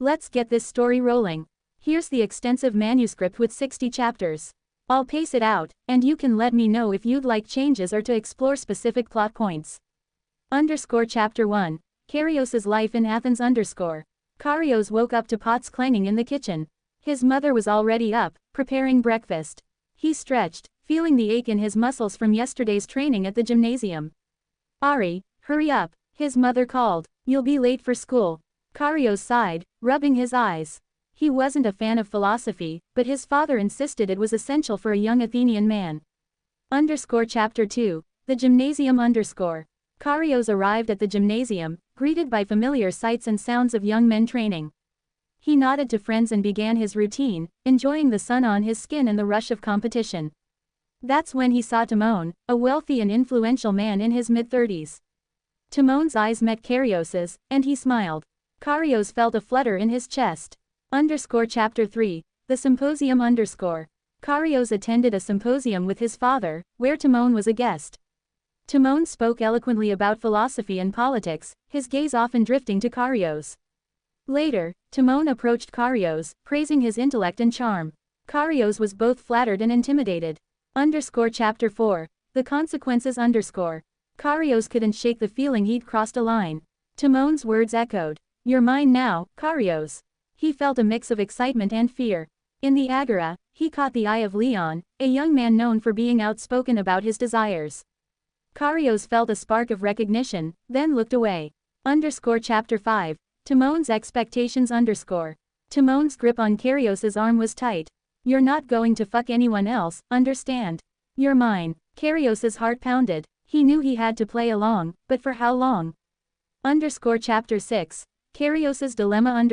Let's get this story rolling. Here's the extensive manuscript with 60 chapters. I'll pace it out, and you can let me know if you'd like changes or to explore specific plot points. Chapter 1. Karios' life in Athens. Karios woke up to pots clanging in the kitchen. His mother was already up, preparing breakfast. He stretched, feeling the ache in his muscles from yesterday's training at the gymnasium. Ari, hurry up, his mother called. You'll be late for school. Karios sighed, rubbing his eyes. He wasn't a fan of philosophy, but his father insisted it was essential for a young Athenian man. Chapter 2. The Gymnasium. Karios arrived at the gymnasium, greeted by familiar sights and sounds of young men training. He nodded to friends and began his routine, enjoying the sun on his skin and the rush of competition. That's when he saw Timon, a wealthy and influential man in his mid-30s. Timon's eyes met Karios's, and he smiled. Karios felt a flutter in his chest. Chapter 3. The Symposium. Karios attended a symposium with his father, where Timon was a guest. Timon spoke eloquently about philosophy and politics, his gaze often drifting to Karios. Later, Timon approached Karios, praising his intellect and charm. Karios was both flattered and intimidated. Chapter 4. The Consequences. Karios couldn't shake the feeling he'd crossed a line. Timon's words echoed. You're mine now, Karios. He felt a mix of excitement and fear. In the agora, he caught the eye of Leon, a young man known for being outspoken about his desires. Karios felt a spark of recognition, then looked away. Chapter 5. Timon's Expectations. Timon's grip on Karios's arm was tight. You're not going to fuck anyone else, understand? You're mine. Karios's heart pounded. He knew he had to play along, but for how long? Chapter 6. Karios's Dilemma.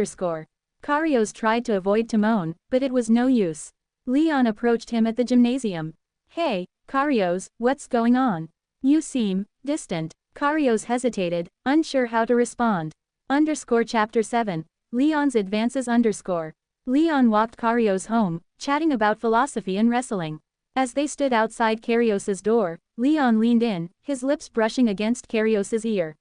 Karios tried to avoid Timon, but it was no use. Leon approached him at the gymnasium. Hey, Karios, what's going on? You seem distant. Karios hesitated, unsure how to respond. Chapter 7. Leon's Advances. Leon walked Karios home, chatting about philosophy and wrestling. As they stood outside Karios's door, Leon leaned in, his lips brushing against Karios's ear.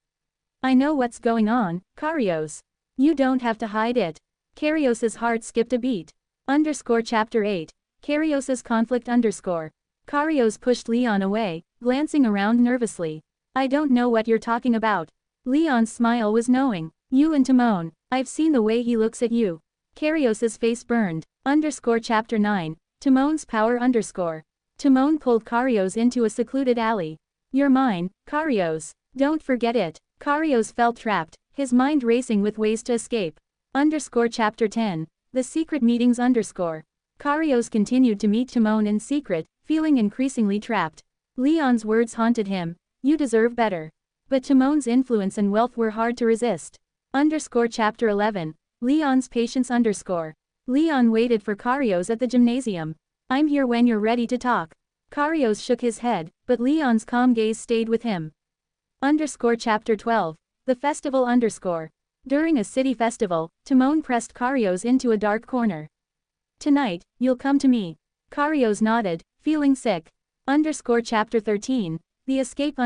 I know what's going on, Karios. You don't have to hide it. Karios's heart skipped a beat. Chapter 8. Karios's Conflict. Karios pushed Leon away, glancing around nervously. I don't know what you're talking about. Leon's smile was knowing. You and Timon. I've seen the way he looks at you. Karios's face burned. Chapter 9. Timon's Power. Timon pulled Karios into a secluded alley. You're mine, Karios. Don't forget it. Karios felt trapped, his mind racing with ways to escape. Chapter 10. The Secret Meetings. Karios continued to meet Timon in secret, feeling increasingly trapped. Leon's words haunted him. You deserve better. But Timon's influence and wealth were hard to resist. Chapter 11. Leon's Patience. Leon waited for Karios at the gymnasium. I'm here when you're ready to talk. Karios shook his head, but Leon's calm gaze stayed with him. Chapter 12. The Festival. During a city festival, Timon pressed Karios into a dark corner. Tonight, you'll come to me. Karios nodded, feeling sick. Chapter 13. The Escape.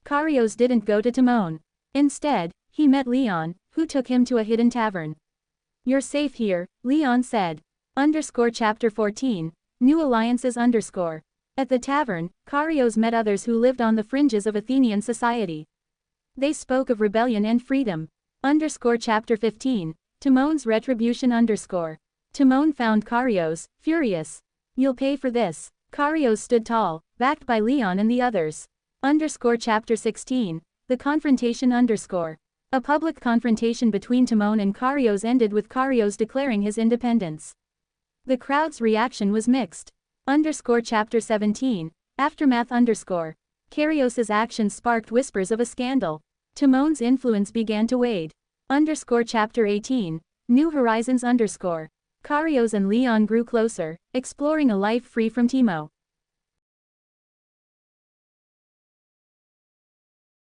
Karios didn't go to Timon. Instead, he met Leon, who took him to a hidden tavern. You're safe here, Leon said. Chapter 14. New Alliances. At the tavern, Karios met others who lived on the fringes of Athenian society. They spoke of rebellion and freedom. Chapter 15. Timon's Retribution. Timon found Karios, furious. You'll pay for this. Karios stood tall, backed by Leon and the others. Chapter 16. The Confrontation. A public confrontation between Timon and Karios ended with Karios declaring his independence. The crowd's reaction was mixed. Chapter 17. Aftermath. Karios's actions sparked whispers of a scandal. Timon's influence began to wade. Chapter 18. New Horizons. Karios and Leon grew closer, exploring a life free from Timo.